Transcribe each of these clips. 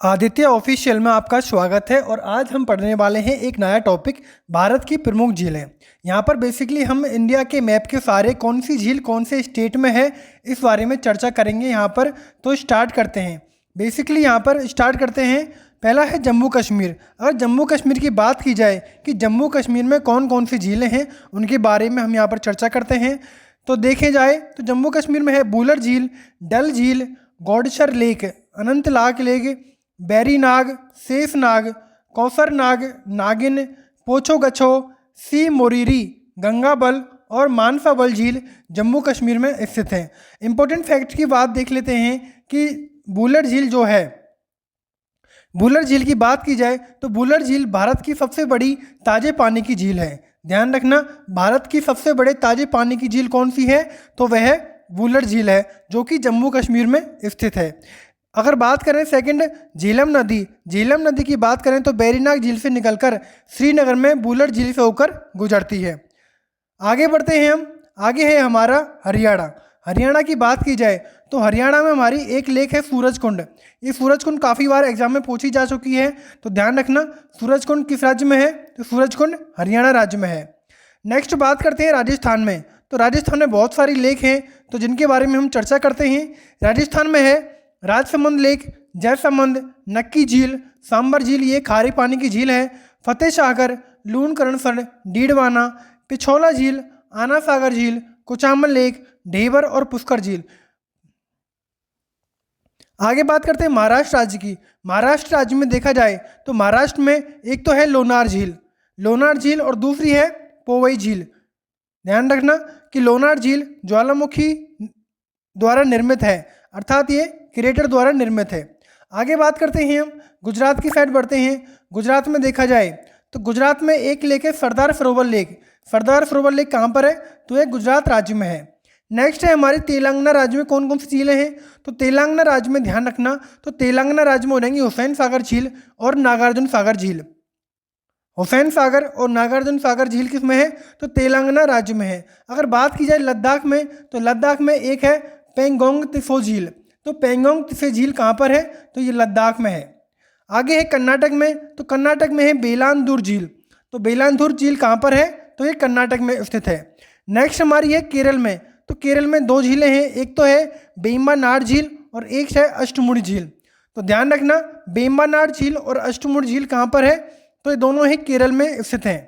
Aditya official में आपका स्वागत है और आज हम पढ़ने वाले हैं एक नया टॉपिक भारत की प्रमुख झीलें। यहाँ पर बेसिकली हम इंडिया के मैप के सारे कौन सी झील कौन से स्टेट में है इस बारे में चर्चा करेंगे यहाँ पर। तो स्टार्ट करते हैं। बेसिकली यहाँ पर स्टार्ट करते हैं। पहला है जम्मू कश्मीर। अगर जम्मू कश्मीर की बात की जाए कि जम्मू कश्मीर में कौन कौन सी झीलें हैं उनके बारे में हम यहाँ पर चर्चा करते हैं। तो देखे जाए तो जम्मू कश्मीर में है बूलर झील, डल झील, गौडशर लेक, अनंतनाग लेक, बैरीनाग, शेषनाग, कौसरनाग, नागिन, पोछो गछो, सी मोरीरी, गंगाबल और मानसाबल झील जम्मू कश्मीर में स्थित हैं। इंपॉर्टेंट फैक्ट की बात देख लेते हैं कि बूलर झील जो है, बूलर झील की बात की जाए तो बूलर झील भारत की सबसे बड़ी ताजे पानी की झील है। ध्यान रखना, भारत की सबसे बड़े ताजे पानी की झील कौन सी है तो वह बूलर झील है जो कि जम्मू कश्मीर में स्थित है। अगर बात करें सेकंड झेलम नदी, झेलम नदी की बात करें तो बैरीनाग झील से निकलकर श्रीनगर में बूलर झील से होकर गुजरती है। आगे बढ़ते हैं हम। आगे है हमारा हरियाणा। हरियाणा की बात की जाए तो हरियाणा में हमारी एक लेक है सूरजकुंड। ये सूरजकुंड काफ़ी बार एग्जाम में पूछी जा चुकी है, तो ध्यान रखना सूरजकुंड किस राज्य में है तो सूरजकुंड हरियाणा राज्य में है। नेक्स्ट बात करते हैं राजस्थान में। तो राजस्थान में बहुत सारी लेक हैं तो जिनके बारे में हम चर्चा करते हैं। राजस्थान में है राजसमंद लेक, जयसमंद, नक्की झील, सांबर झील, ये खारे पानी की झील है। फतेह सागर, लूणकरणसर, डीडवाना, पिछौला झील, आना सागर झील, कुचामन लेक, ढेबर और पुष्कर झील। आगे बात करते हैं महाराष्ट्र राज्य की। महाराष्ट्र राज्य में देखा जाए तो महाराष्ट्र में एक तो है लोनार झील, लोनार झील, और दूसरी है पोवई झील। ध्यान रखना कि लोनार झील ज्वालामुखी द्वारा निर्मित है, अर्थात ये क्रिएटर द्वारा निर्मित है। आगे बात करते हैं हम गुजरात की साइड बढ़ते हैं। गुजरात में देखा जाए तो गुजरात में एक लेक है सरदार सरोवर लेक। सरदार सरोवर लेक कहाँ पर है तो ये गुजरात राज्य में है। नेक्स्ट है हमारी तेलंगाना राज्य में कौन कौन सी झीलें हैं तो तेलंगाना राज्य में ध्यान रखना तो तेलंगाना राज्य में हो जाएंगी हुसैन सागर झील और नागार्जुन सागर झील। हुसैन सागर और नागार्जुन सागर झील किस में है तो तेलंगाना राज्य में है। अगर बात की जाए लद्दाख में तो लद्दाख में एक है पेंगोंग त्सो झील। तो पेंगोंग त्सो झील कहाँ पर है तो ये लद्दाख में है। आगे है कर्नाटक में, तो कर्नाटक में है बेलांदूर झील। तो बेलांदूर झील कहाँ पर है तो ये कर्नाटक में स्थित है। नेक्स्ट हमारी है केरल में। तो केरल में दो झीलें हैं, एक तो है बेम्बानाड झील और एक है अष्टमुड़ी झील। तो ध्यान रखना बेम्बानाड झील और अष्टमुड़ी झील कहाँ पर है तो ये दोनों ही केरल में स्थित हैं।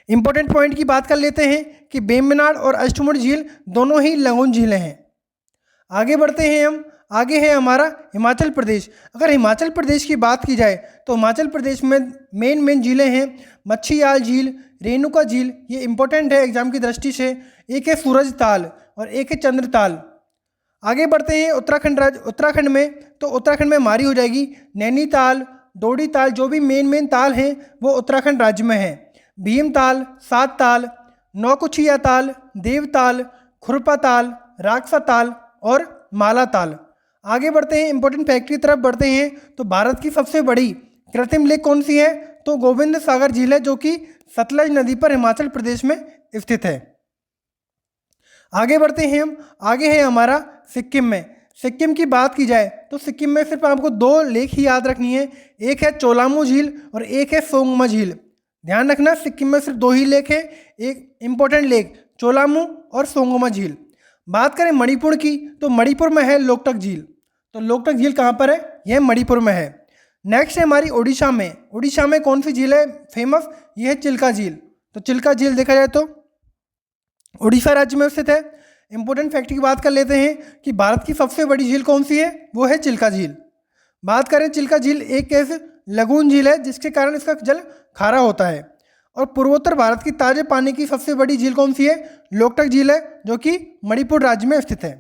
इंपॉर्टेंट पॉइंट की बात कर लेते हैं कि बेम्बनाड और अष्टमुड़ी झील दोनों ही लगून झीलें हैं। आगे बढ़ते हैं हम। आगे है हमारा हिमाचल प्रदेश। अगर हिमाचल प्रदेश की बात की जाए तो हिमाचल प्रदेश में मेन झीलें हैं मच्छीयाल झील, रेणुका झील, ये इंपॉर्टेंट है एग्जाम की दृष्टि से। एक है सूरज ताल और एक है चंद्रताल। आगे बढ़ते हैं उत्तराखंड में। तो उत्तराखंड में हमारी हो जाएगी नैनीताल, डोडी ताल, जो भी मेन ताल हैं वो उत्तराखंड राज्य में है। भीमताल, सात ताल, नौकुचिया ताल, देवताल, खुरपा ताल, राक्षसा ताल और माला ताल। आगे बढ़ते हैं, इंपॉर्टेंट फैक्ट की तरफ बढ़ते हैं। तो भारत की सबसे बड़ी कृत्रिम लेक कौन सी है तो गोविंद सागर झील है जो कि सतलज नदी पर हिमाचल प्रदेश में स्थित है। आगे बढ़ते हैं हम। आगे है हमारा सिक्किम में। सिक्किम की बात की जाए तो सिक्किम में सिर्फ आपको दो लेक ही याद रखनी है, एक है चोलामू झील और एक है सोंगमा झील। ध्यान रखना सिक्किम में सिर्फ दो ही लेक है, एक इंपॉर्टेंट लेक चोलामू और सोंगमा झील। बात करें मणिपुर की तो मणिपुर में है लोकटक झील। तो लोकटक झील कहाँ पर है यह मणिपुर में है। नेक्स्ट है हमारी उड़ीसा में। उड़ीसा में कौन सी झील है फेमस, यह है चिल्का झील। तो चिल्का झील देखा जाए तो उड़ीसा राज्य में स्थित है। इंपॉर्टेंट फैक्ट की बात कर लेते हैं कि भारत की सबसे बड़ी झील कौन सी है वो है चिल्का झील। बात करें चिल्का झील एक ऐसे लगून झील है जिसके कारण इसका जल खारा होता है। और पूर्वोत्तर भारत की ताजे पानी की सबसे बड़ी झील कौन सी है लोकटक झील है जो कि मणिपुर राज्य में स्थित है।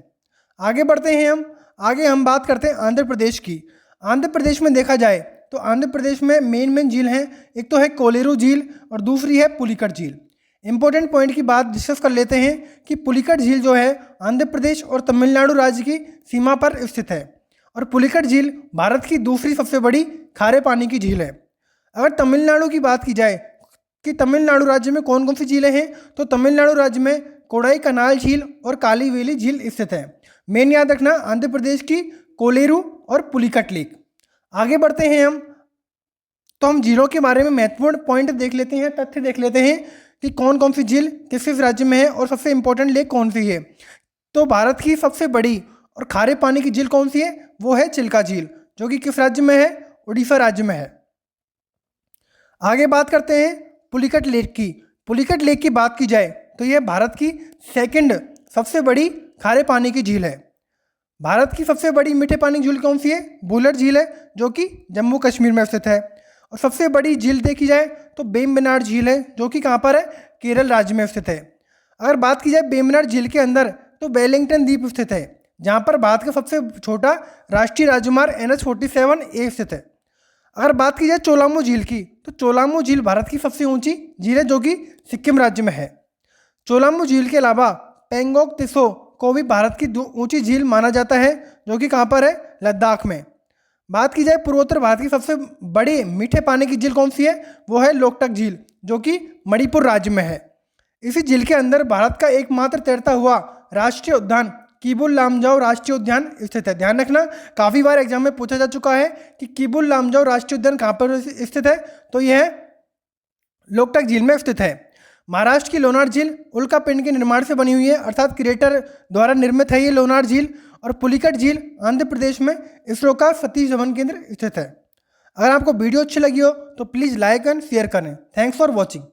आगे बढ़ते हैं हम। आगे हम बात करते हैं आंध्र प्रदेश की। आंध्र प्रदेश में देखा जाए तो आंध्र प्रदेश में मेन झील हैं, एक तो है कोलेरू झील और दूसरी है पुलिकट झील। इंपॉर्टेंट पॉइंट की बात डिस्कस कर लेते हैं कि पुलिकट झील जो है आंध्र प्रदेश और तमिलनाडु राज्य की सीमा पर स्थित है और पुलिकट झील भारत की दूसरी सबसे बड़ी खारे पानी की झील है। अगर तमिलनाडु की बात की जाए कि तमिलनाडु राज्य में कौन कौन सी झीलें हैं तो तमिलनाडु राज्य में कोडाई कनाल झील और कालीवेली झील स्थित है। मेन याद रखना आंध्र प्रदेश की कोलेरू और पुलिकट लेक। आगे बढ़ते हैं तो हम झीलों के बारे में महत्वपूर्ण पॉइंट देख लेते हैं, तथ्य देख लेते हैं कि कौन कौन सी झील किस किस राज्य में है और सबसे इंपॉर्टेंट लेक कौन सी है। तो भारत की सबसे बड़ी और खारे पानी की झील कौन सी है, वो है चिल्का झील, जो कि किस राज्य में है, उड़ीसा राज्य में है। आगे बात करते हैं पुलिकट लेक की। पुलिकट लेक की बात की जाए तो यह भारत की सेकंड सबसे बड़ी खारे पानी की झील है। भारत की सबसे बड़ी मीठे पानी की झील कौन सी है, बुलर झील है, जो कि जम्मू कश्मीर में स्थित है। और सबसे बड़ी झील देखी जाए तो बेम्बनाड झील है, जो कि कहाँ पर है, केरल राज्य में स्थित है। अगर बात की जाए बेम्बनाड झील के अंदर तो वेलिंगटन द्वीप स्थित है, जहाँ पर भारत का सबसे छोटा राष्ट्रीय राजमार्ग NH-47A स्थित है। अगर बात की जाए चोलामू झील की तो चोलामू झील भारत की सबसे ऊंची झील है, जो कि सिक्किम राज्य में है। चोलामू झील के अलावा पेंगोंग त्सो को भी भारत की ऊंची झील माना जाता है, जो कि कहाँ पर है, लद्दाख में। बात की जाए पूर्वोत्तर भारत की सबसे बड़ी मीठे पानी की झील कौन सी है, वो है लोकटक झील, जो कि मणिपुर राज्य में है। इसी झील के अंदर भारत का एकमात्र तैरता हुआ राष्ट्रीय उद्यान किबुल लामजाओ राष्ट्रीय उद्यान स्थित है। ध्यान रखना, काफ़ी बार एग्जाम में पूछा जा चुका है कि किबुल लामजाओ राष्ट्रीय उद्यान कहाँ पर स्थित है, तो यह लोकटक झील में स्थित है। महाराष्ट्र की लोनार झील उल्का पिंड के निर्माण से बनी हुई है, अर्थात क्रिएटर द्वारा निर्मित है ये लोनार झील। और पुलिकट झील आंध्र प्रदेश में इसरो का सतीश धवन केंद्र स्थित है। अगर आपको वीडियो अच्छी लगी हो तो प्लीज़ लाइक एंड शेयर करें। Thanks for watching.